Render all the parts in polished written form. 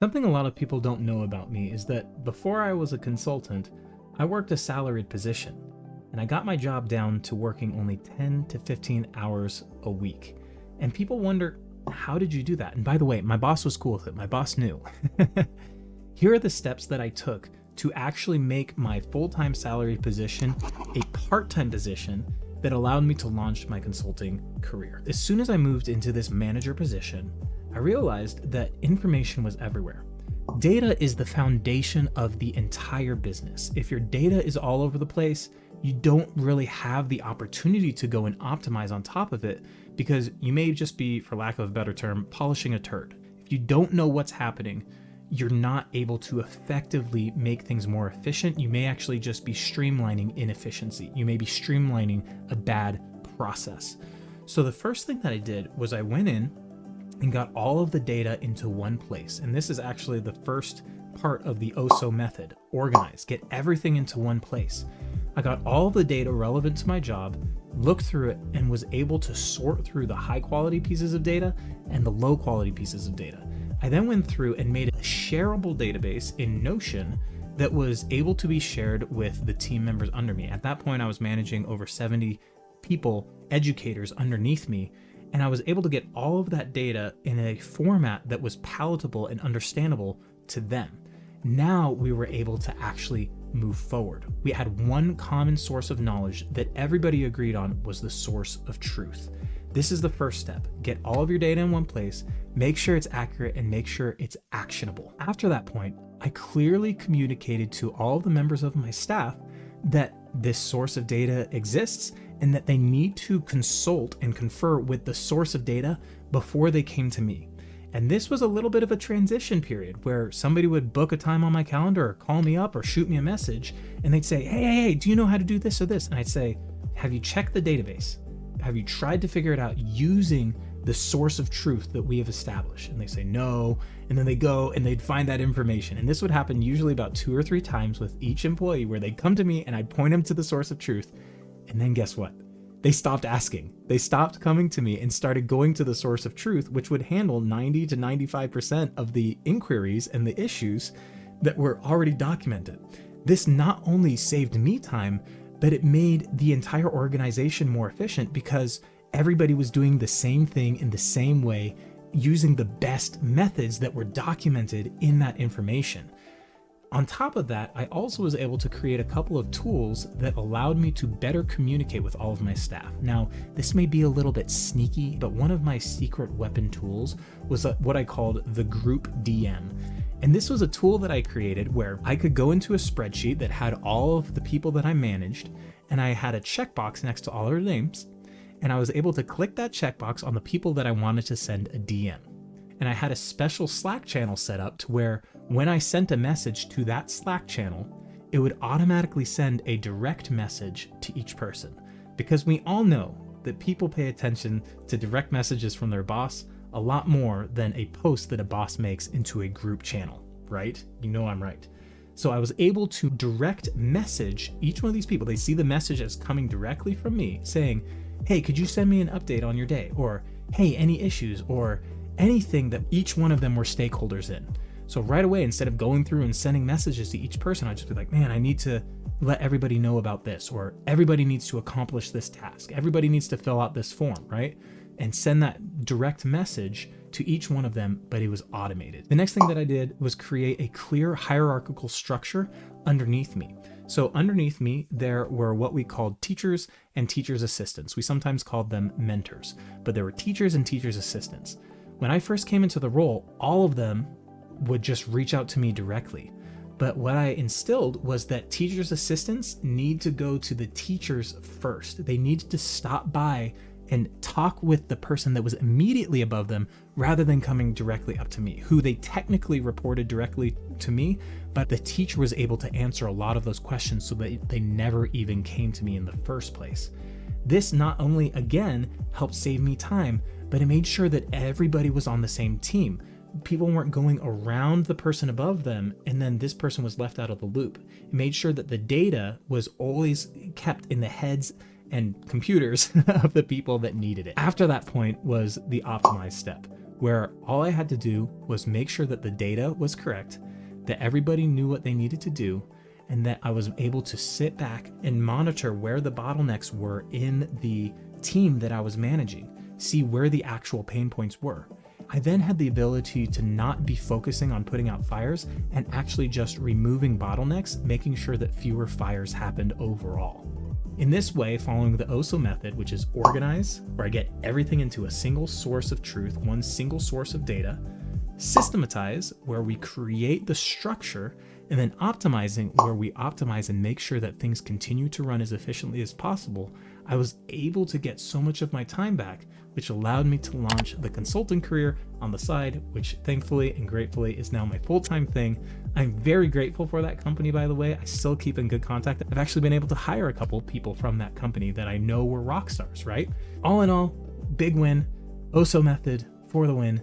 Something a lot of people don't know about me is that before I was a consultant, I worked a salaried position, and I got my job down to working only 10 to 15 hours a week. And people wonder, how did you do that? And by the way, my boss was cool with it. My boss knew. Here are the steps that I took to actually make my full-time salaried position a part-time position that allowed me to launch my consulting career. As soon as I moved into this manager position, I realized that information was everywhere. Data is the foundation of the entire business. If your data is all over the place, you don't really have the opportunity to go and optimize on top of it because you may just be, for lack of a better term, polishing a turd. If you don't know what's happening, you're not able to effectively make things more efficient. You may actually just be streamlining inefficiency. You may be streamlining a bad process. So the first thing that I did was I went in and got all of the data into one place. And this is actually the first part of the OSO method: organize, get everything into one place. I got all of the data relevant to my job, looked through it, and was able to sort through the high quality pieces of data and the low quality pieces of data. I then went through and made a shareable database in Notion that was able to be shared with the team members under me. At that point, I was managing over 70 people, educators underneath me, and I was able to get all of that data in a format that was palatable and understandable to them. Now we were able to actually move forward. We had one common source of knowledge that everybody agreed on was the source of truth. This is the first step. Get all of your data in one place, make sure it's accurate, and make sure it's actionable. After that point, I clearly communicated to all of the members of my staff that this source of data exists and that they need to consult and confer with the source of data before they came to me. And this was a little bit of a transition period where somebody would book a time on my calendar or call me up or shoot me a message and they'd say, hey, do you know how to do this or this? And I'd say, have you checked the database? Have you tried to figure it out using the source of truth that we have established? And they say no, and then they go and they'd find that information. And this would happen usually about 2 or 3 times with each employee where they'd come to me and I'd point them to the source of truth. And then guess what? They stopped asking. They stopped coming to me and started going to the source of truth, which would handle 90 to 95% of the inquiries and the issues that were already documented. This not only saved me time, but it made the entire organization more efficient because everybody was doing the same thing in the same way, using the best methods that were documented in that information. On top of that, I also was able to create a couple of tools that allowed me to better communicate with all of my staff. Now, this may be a little bit sneaky, but one of my secret weapon tools was what I called the group DM. And this was a tool that I created where I could go into a spreadsheet that had all of the people that I managed, and I had a checkbox next to all their names, and I was able to click that checkbox on the people that I wanted to send a DM. And I had a special Slack channel set up to where when I sent a message to that Slack channel, it would automatically send a direct message to each person. Because we all know that people pay attention to direct messages from their boss a lot more than a post that a boss makes into a group channel, right? You know I'm right. So I was able to direct message each one of these people. They see the message as coming directly from me saying, hey, could you send me an update on your day? Or, hey, any issues? Or anything that each one of them were stakeholders in. So right away, instead of going through and sending messages to each person, I'd just be like, man, I need to let everybody know about this, or everybody needs to accomplish this task. Everybody needs to fill out this form, right? And send that direct message to each one of them, but it was automated. The next thing that I did was create a clear hierarchical structure underneath me. So underneath me, there were what we called teachers and teachers' assistants. We sometimes called them mentors, but there were teachers and teachers' assistants. When I first came into the role, all of them would just reach out to me directly. But what I instilled was that teachers' assistants need to go to the teachers first. They needed to stop by and talk with the person that was immediately above them rather than coming directly up to me, who they technically reported directly to me, but the teacher was able to answer a lot of those questions so that they never even came to me in the first place. This not only, again, helped save me time, but it made sure that everybody was on the same team. People weren't going around the person above them and then this person was left out of the loop. It made sure that the data was always kept in the heads and computers of the people that needed it. After that point was the optimize step, where all I had to do was make sure that the data was correct, that everybody knew what they needed to do, and that I was able to sit back and monitor where the bottlenecks were in the team that I was managing, see where the actual pain points were. I then had the ability to not be focusing on putting out fires and actually just removing bottlenecks, making sure that fewer fires happened overall. In this way, following the OSO method, which is organize, where I get everything into a single source of truth, one single source of data, systematize, where we create the structure, and then optimizing, where we optimize and make sure that things continue to run as efficiently as possible, I was able to get so much of my time back, which allowed me to launch the consulting career on the side, which thankfully and gratefully is now my full-time thing. I'm very grateful for that company, by the way. I still keep in good contact. I've actually been able to hire a couple people from that company that I know were rock stars, right? All in all, big win. OSO method for the win.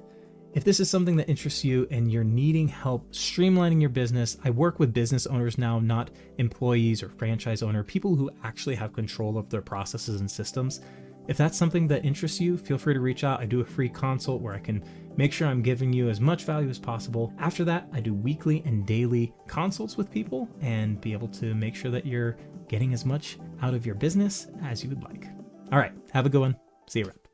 If this is something that interests you and you're needing help streamlining your business, I work with business owners now, not employees or franchise owner, people who actually have control of their processes and systems. If that's something that interests you, feel free to reach out. I do a free consult where I can make sure I'm giving you as much value as possible. After that, I do weekly and daily consults with people and be able to make sure that you're getting as much out of your business as you would like. All right, have a good one. See you around.